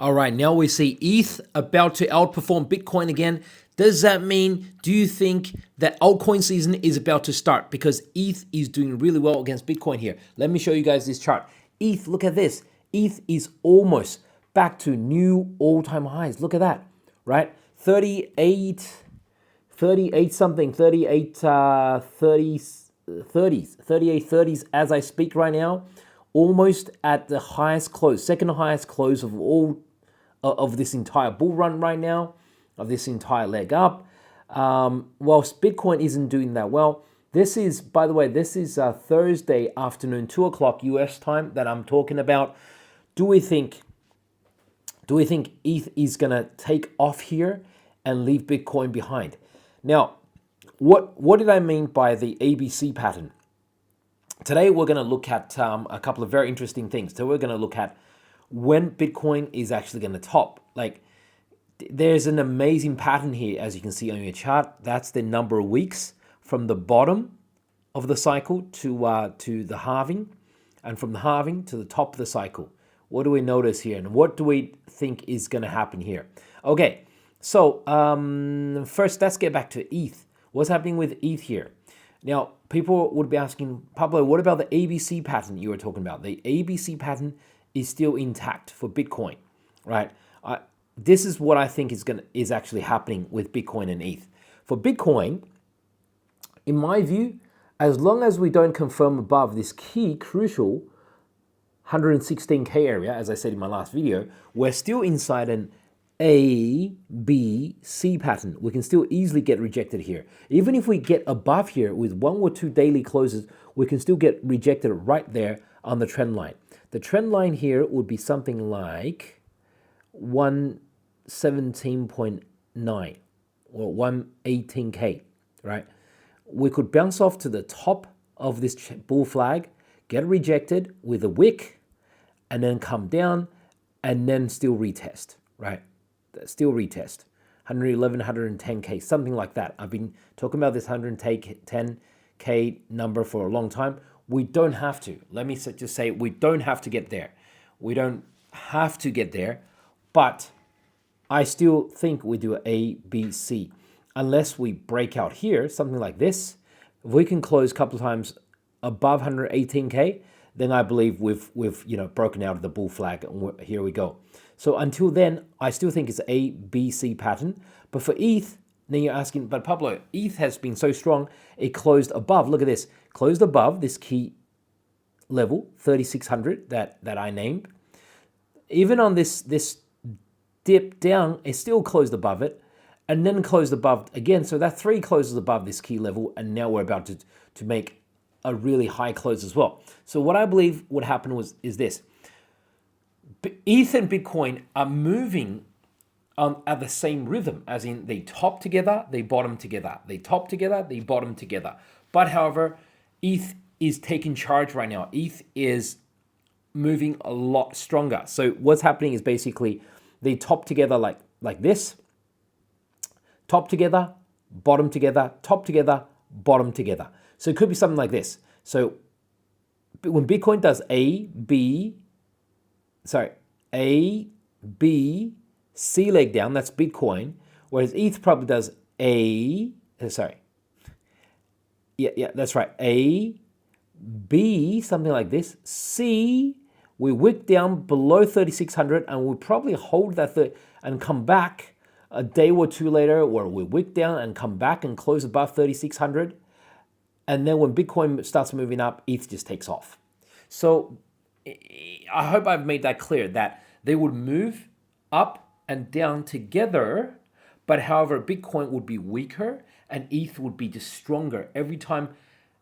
All right, now we see ETH about to outperform Bitcoin again. Does that mean, do you think that altcoin season is about to start? Because ETH is doing really well against Bitcoin here. Let me show you guys this chart. ETH, look at this. ETH is almost back to new all-time highs. Look at that, right? 38 something, 38.30s as I speak right now. Almost at the highest close, second highest close of all of this entire bull run right now, of this entire leg up. Whilst Bitcoin isn't doing that well, this is, by the way, this is Thursday afternoon, 2 o'clock US time that I'm talking about. Do we think ETH is gonna take off here and leave Bitcoin behind? Now, what did I mean by the ABC pattern? Today, we're going to look at a couple of very interesting things. So we're going to look at when Bitcoin is actually going to top. Like, there's an amazing pattern here, as you can see on your chart. That's the number of weeks from the bottom of the cycle to the halving, and from the halving to the top of the cycle. What do we notice here, and what do we think is going to happen here? Okay, so first, let's get back to ETH. What's happening with ETH here? Now, people would be asking, Pablo, what about the ABC pattern you were talking about? The ABC pattern is still intact for Bitcoin, right? This is what I think is actually happening with Bitcoin and ETH. For Bitcoin, in my view, as long as we don't confirm above this key crucial 116K area, as I said in my last video, we're still inside an A, B, C pattern. We can still easily get rejected here. Even if we get above here with 1 or 2 daily closes, we can still get rejected right there on the trend line. The trend line here would be something like 117.9 or 118K, right? We could bounce off to the top of this bull flag, get rejected with a wick, and then come down and then still retest, right? Still retest 111, 110K, something like that. I've been talking about this 110K number for a long time. We don't have to. Let me just say, we don't have to get there. We don't have to get there, but I still think we do A, B, C. Unless we break out here, something like this. If we can close a couple of times above 118K, then I believe we've broken out of the bull flag, and here we go. So until then, I still think it's A, B, C pattern. But for ETH, then you're asking, but Pablo, ETH has been so strong, it closed above. Look at this, closed above this key level, 3,600 that I named. Even on this dip down, it still closed above it, and then closed above again. So that 3 closes above this key level, and now we're about to make a really high close as well. So what I believe would happen is this. ETH and Bitcoin are moving at the same rhythm, as in they top together, they bottom together. They top together, they bottom together. But however, ETH is taking charge right now. ETH is moving a lot stronger. So what's happening is basically they top together like this. Top together, bottom together, top together, bottom together. So it could be something like this. So when Bitcoin does A, B, C leg down, that's Bitcoin, whereas ETH probably does that's right, A, B, something like this, C, we wick down below 3,600 and we'll probably hold that and come back a day or two later where we wick down and come back and close above 3,600. And then when Bitcoin starts moving up, ETH just takes off. So I hope I've made that clear, that they would move up and down together, but however, Bitcoin would be weaker and ETH would be just stronger. Every time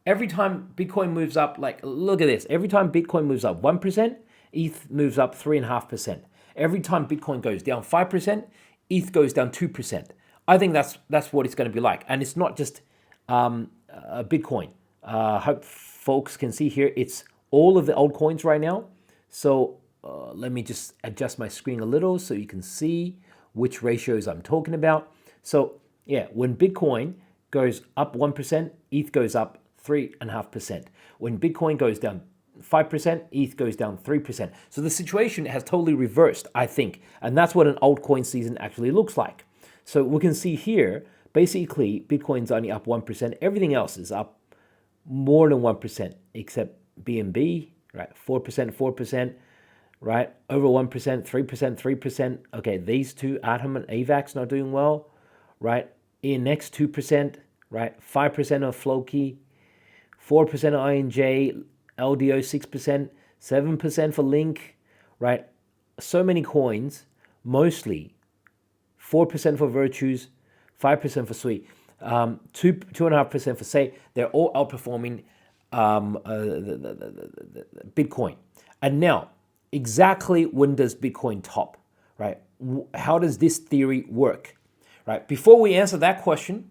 Bitcoin moves up, like, look at this. Every time Bitcoin moves up 1%, ETH moves up 3.5%. Every time Bitcoin goes down 5%, ETH goes down 2%. I think that's what it's going to be like. And it's not just Bitcoin. I hope folks can see here, it's all of the altcoins right now. So let me just adjust my screen a little so you can see which ratios I'm talking about. So yeah, when Bitcoin goes up 1%, ETH goes up 3.5%. When Bitcoin goes down 5%, ETH goes down 3%. So the situation has totally reversed, I think. And that's what an altcoin season actually looks like. So we can see here, basically, Bitcoin's only up 1%. Everything else is up more than 1%, except BNB, right? 4%, 4%, right? Over 1%, 3%, 3%. Okay, these two, Atom and AVAX, not doing well, right? ENX, 2%, right? 5% of Floki, 4% of INJ, LDO 6%, 7% for Link, right? So many coins, mostly 4% for Virtues, 5% for Sweet, 2.5% for Say. They're all outperforming the Bitcoin. And now, exactly when does Bitcoin top, right? How does this theory work, right? Before we answer that question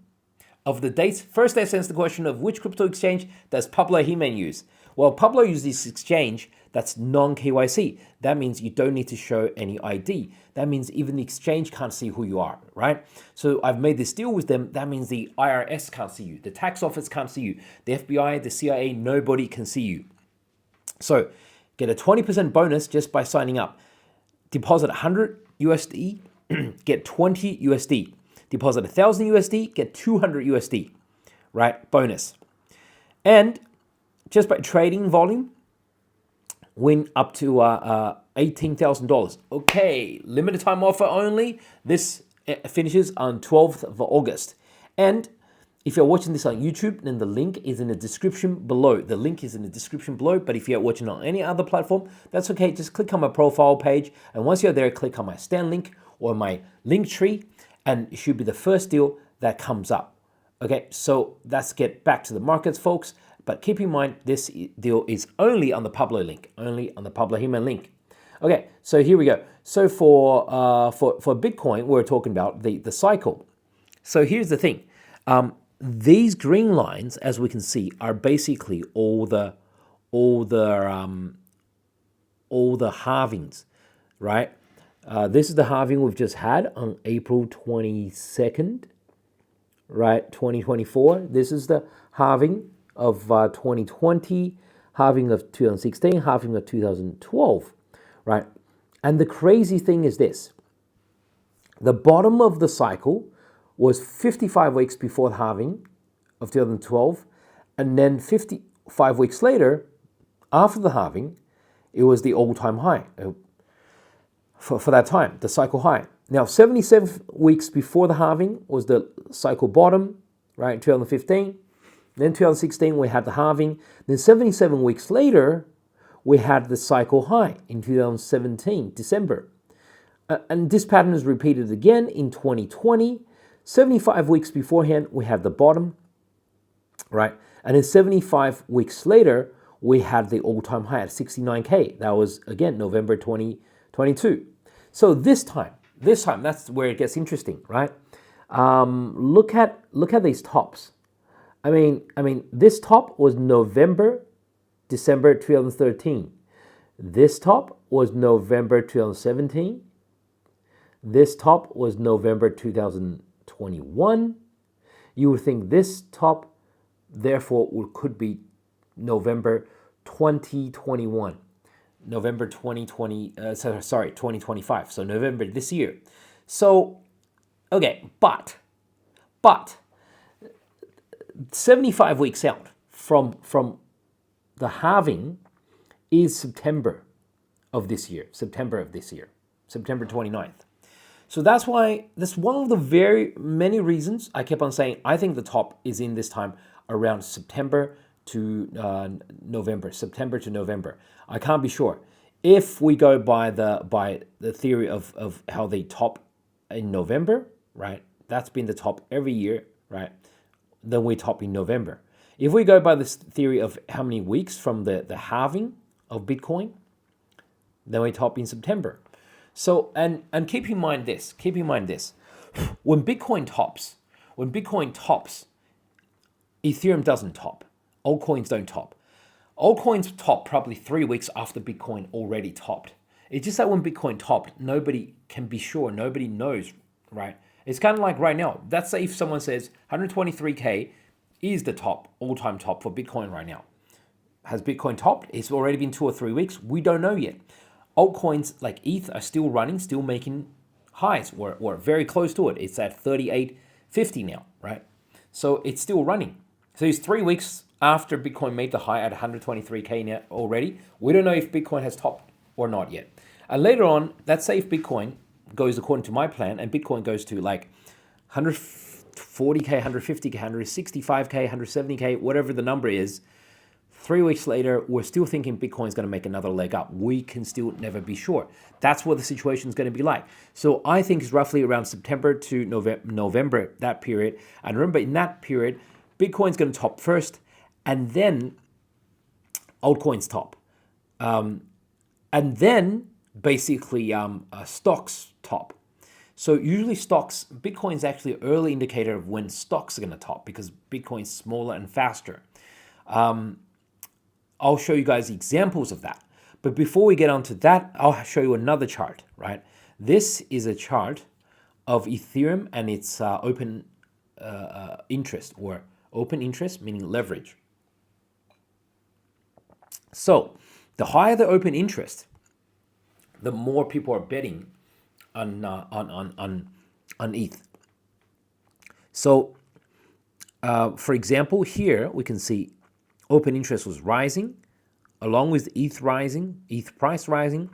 of the dates, first let's answer the question of which crypto exchange does Pablo Jimenez use? Well, Pablo uses this exchange that's non-KYC. That means you don't need to show any ID. That means even the exchange can't see who you are, right? So I've made this deal with them. That means the IRS can't see you. The tax office can't see you. The FBI, the CIA, nobody can see you. So get a 20% bonus just by signing up. Deposit 100 USD, get 20 USD. Deposit 1,000 USD, get 200 USD, right? Bonus. And just by trading volume, win up to $18,000. Okay, limited time offer only. This finishes on 12th of August. And if you're watching this on YouTube, then the link is in the description below. The link is in the description below, but if you're watching on any other platform, that's okay. Just click on my profile page. And once you're there, click on my Stan link or my link tree, and it should be the first deal that comes up. Okay, so let's get back to the markets, folks. But keep in mind, this deal is only on the Pablo link, only on the Pablo Jimenez link. Okay, so here we go. So for Bitcoin, we're talking about the cycle. So here's the thing. These green lines, as we can see, are basically all the halvings, right? This is the halving we've just had on April 22nd, right? 2024. This is the halving of 2020, halving of 2016, halving of 2012, right? And the crazy thing is this. The bottom of the cycle was 55 weeks before the halving of 2012, and then 55 weeks later, after the halving, it was the all-time high for that time, the cycle high. Now, 77 weeks before the halving was the cycle bottom, right, in 2015. Then 2016, we had the halving. Then 77 weeks later, we had the cycle high in 2017, December. And this pattern is repeated again in 2020. 75 weeks beforehand, we had the bottom, right? And then 75 weeks later, we had the all-time high at 69K. That was, again, November 2022. So this time, that's where it gets interesting, right? Look at these tops. I mean, this top was December 2013. This top was November 2017. This top was November 2021. You would think this top, therefore, could be November 2021. November 2025. So November this year. So, okay, but 75 weeks out from the halving is September of this year, September 29th. So that's why, that's one of the very many reasons I kept on saying I think the top is in this time around September to November. I can't be sure. If we go by the theory of how they top in November, right? That's been the top every year, right? Then we top in November. If we go by this theory of how many weeks from the halving of Bitcoin, then we top in September. So, and keep in mind this, when Bitcoin tops, Ethereum doesn't top, altcoins don't top. Altcoins top probably 3 weeks after Bitcoin already topped. It's just that when Bitcoin topped, nobody can be sure, nobody knows, right? It's kind of like right now. Let's say if someone says 123K is the top, all-time top for Bitcoin right now. has Bitcoin topped? It's already been 2 or 3 weeks. We don't know yet. Altcoins like ETH are still running, still making highs. We're very close to it. It's at 38.50 now, right? So it's still running. So it's 3 weeks after Bitcoin made the high at 123K now already. We don't know if Bitcoin has topped or not yet. And later on, let's say if Bitcoin goes according to my plan and Bitcoin goes to like 140K, 150K, 165K, 170K, whatever the number is, 3 weeks later, we're still thinking Bitcoin is going to make another leg up. We can still never be sure. That's what the situation is going to be like. So I think it's roughly around September to November, that period. And remember, in that period, Bitcoin's going to top first, and then altcoins top. And then basically stocks top. So usually stocks, Bitcoin is actually an early indicator of when stocks are going to top because Bitcoin's smaller and faster. I'll show you guys examples of that. But before we get onto that, I'll show you another chart, right? This is a chart of Ethereum and its open interest, or open interest meaning leverage. So the higher the open interest, the more people are betting on ETH. So, for example, here we can see open interest was rising, along with ETH rising, ETH price rising,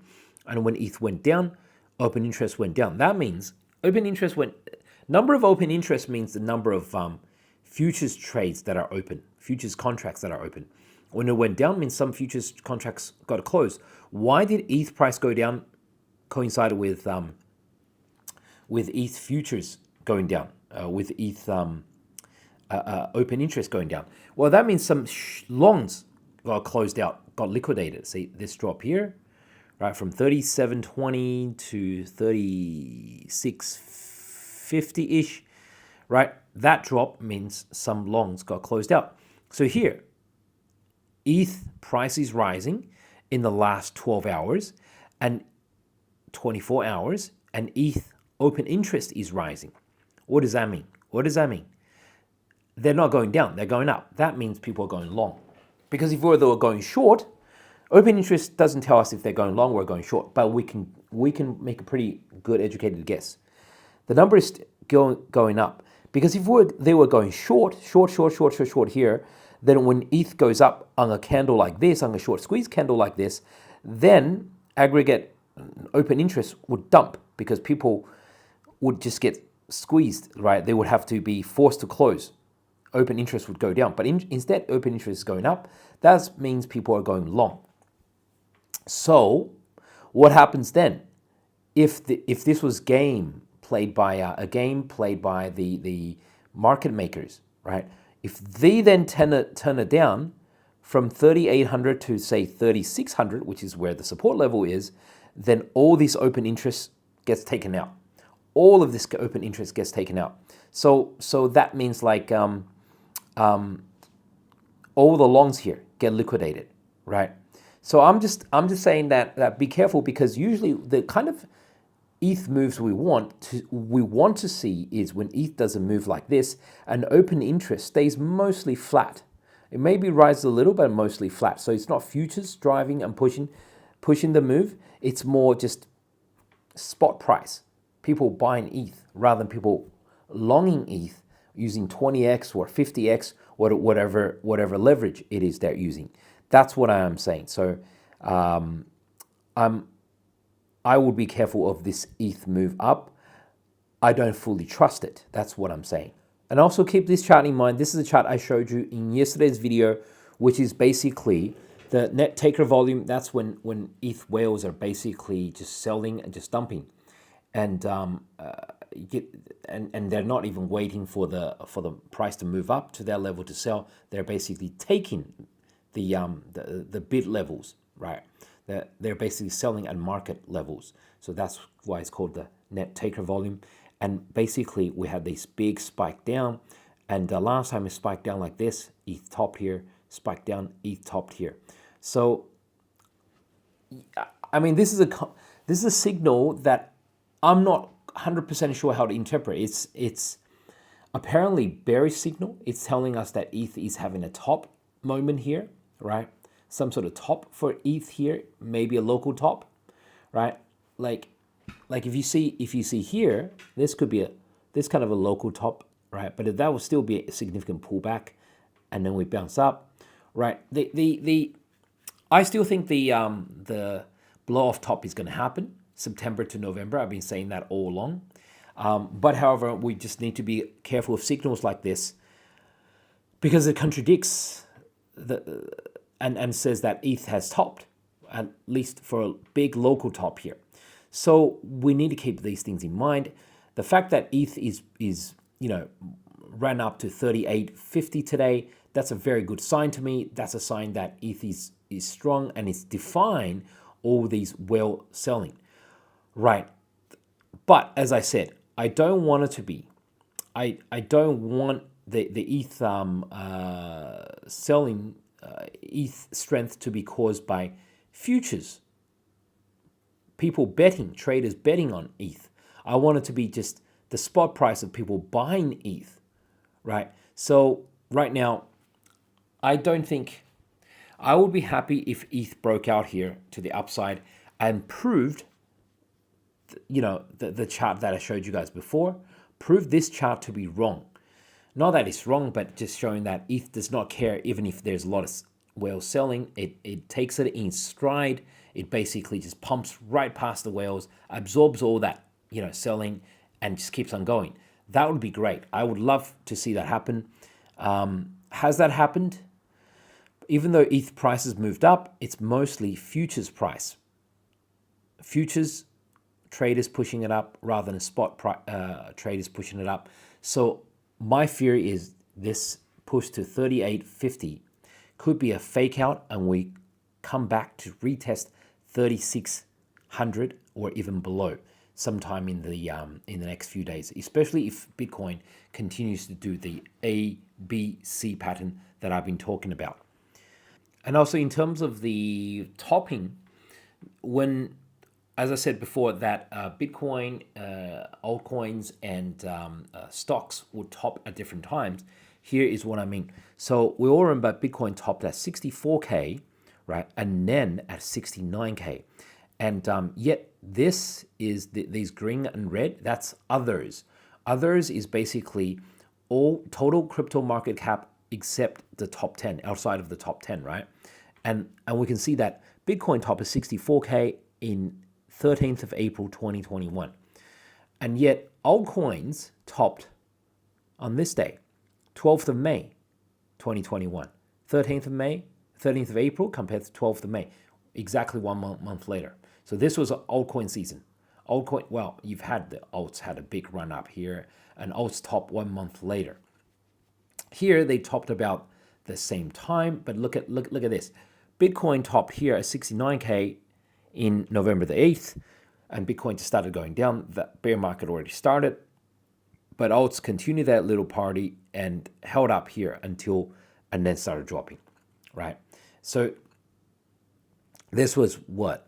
and when ETH went down, open interest went down. That means number of open interest means the number of futures trades that are open, futures contracts that are open. When it went down means some futures contracts got closed. Why did ETH price go down? Coincided with ETH futures going down, with ETH open interest going down. Well, that means some longs got closed out, got liquidated. See this drop here, right, from 37.20 to 36.50-ish, right? That drop means some longs got closed out. So here, ETH price is rising in the last 12 hours and 24 hours, and ETH open interest is rising. What does that mean? What does that mean? They're not going down, they're going up. That means people are going long. Because if they were going short, open interest doesn't tell us if they're going long or going short, but we can make a pretty good educated guess. The number is going up. Because if they were going short here, then when ETH goes up on a candle like this, on a short squeeze candle like this, then aggregate open interest would dump because people would just get squeezed, right? They would have to be forced to close. Open interest would go down. But instead, open interest is going up. That means people are going long. So what happens then? If this was game played by the market makers, right? If they then turn it down from 3,800 to say 3,600, which is where the support level is, then all this open interest gets taken out. All of this open interest gets taken out. So that means like all the longs here get liquidated, right? So I'm just saying that be careful, because usually the kind of ETH moves we want to see is when ETH does a move like this, and open interest stays mostly flat. It maybe rises a little, but mostly flat. So it's not futures driving and pushing the move. It's more just spot price. People buying ETH rather than people longing ETH using 20x or 50x or whatever leverage it is they're using. That's what I am saying. So I would be careful of this ETH move up. I don't fully trust it. That's what I'm saying. And also keep this chart in mind. This is a chart I showed you in yesterday's video, which is basically the net taker volume. That's when ETH whales are basically just selling and just dumping, and they're not even waiting for the price to move up to their level to sell. They're basically taking the bid levels, right? They're basically selling at market levels. So that's why it's called the net taker volume. And basically we had this big spike down, and the last time it spiked down like this, ETH topped here, spiked down, ETH topped here. So I mean, this is a signal that I'm not 100% sure how to interpret. It's apparently bearish signal. It's telling us that ETH is having a top moment here, right? some sort of top for ETH here, maybe a local top, right? Like if you see here, this could be this kind of a local top, right? But that will still be a significant pullback, and then we bounce up, right? I still think the blow off top is going to happen September to November. I've been saying that all along. But however, we just need to be careful of signals like this because it contradicts and says that ETH has topped, at least for a big local top here. So we need to keep these things in mind. The fact that ETH is ran up to 38.50 today, that's a very good sign to me. That's a sign that ETH is strong and it's defying all these whale selling, right? But as I said, I don't want it to be. I don't want the ETH selling ETH strength to be caused by futures. People betting, traders betting on ETH. I want it to be just the spot price of people buying ETH, right? So right now, I don't think I would be happy if ETH broke out here to the upside and proved, the chart that I showed you guys before, proved this chart to be wrong. Not that it's wrong, but just showing that ETH does not care even if there's a lot of whales selling. It takes it in stride. It basically just pumps right past the whales, absorbs all that selling, and just keeps on going. That would be great. I would love to see that happen. Has that happened? Even though ETH prices moved up, it's mostly futures price. Futures traders pushing it up rather than spot traders pushing it up. So my fear is this push to 38.50 could be a fake out and we come back to retest 3,600 or even below sometime in the next few days, especially if Bitcoin continues to do the A, B, C pattern that I've been talking about. And also in terms of the topping, as I said before, that Bitcoin, altcoins, and stocks would top at different times. Here is what I mean. So we all remember Bitcoin topped at 64K, right? And then at 69K. And yet this is these green and red, that's others. Others is basically all total crypto market cap except the top 10, outside of the top 10, right? And we can see that Bitcoin top is 64K in 13th of April 2021. And yet altcoins topped on this day, 12th of May 2021. 13th of April compared to 12th of May, exactly 1 month later. So this was an altcoin season. You've had the alts had a big run up here, and alts top 1 month later. Here they topped about the same time, but look at this. Bitcoin topped here at 69K in November the 8th, and Bitcoin just started going down. The bear market already started, but alts continued that little party and held up here and then started dropping, right? So this was what?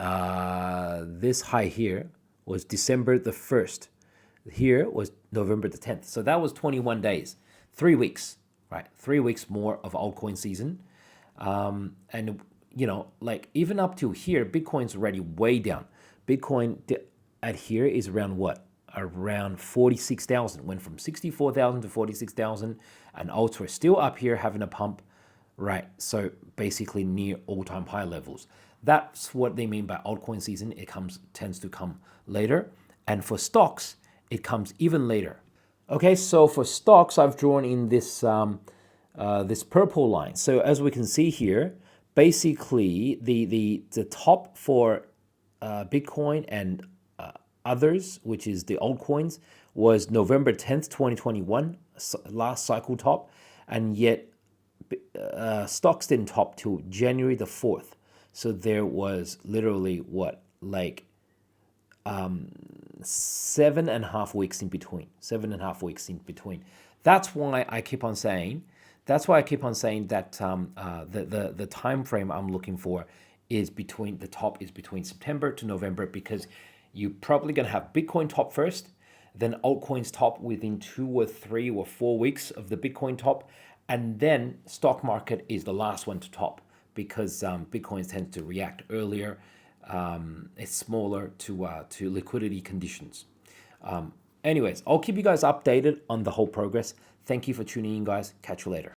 This high here was December the 1st. Here was November the 10th. So that was 21 days, 3 weeks, right? 3 weeks more of altcoin season. And even up to here, Bitcoin's already way down. Bitcoin at here is around what? Around 46,000. Went from 64,000 to 46,000, and alts were still up here having a pump, right? So basically near all-time high levels. That's what they mean by altcoin season. It tends to come later, and for stocks, it comes even later. Okay, so for stocks, I've drawn in this this purple line. So as we can see here, basically the top for Bitcoin and others, which is the altcoins, was November 10th, 2021, last cycle top, and yet stocks didn't top till January the 4th. So there was literally 7.5 weeks in between. 7.5 weeks in between. That's why I keep on saying that the time frame I'm looking for is between September to November, because you're probably going to have Bitcoin top first, then altcoins top within 2 or 3 or 4 weeks of the Bitcoin top, and then stock market is the last one to top because Bitcoin tends to react earlier. It's smaller to liquidity conditions. Anyways, I'll keep you guys updated on the whole progress. Thank you for tuning in, guys. Catch you later.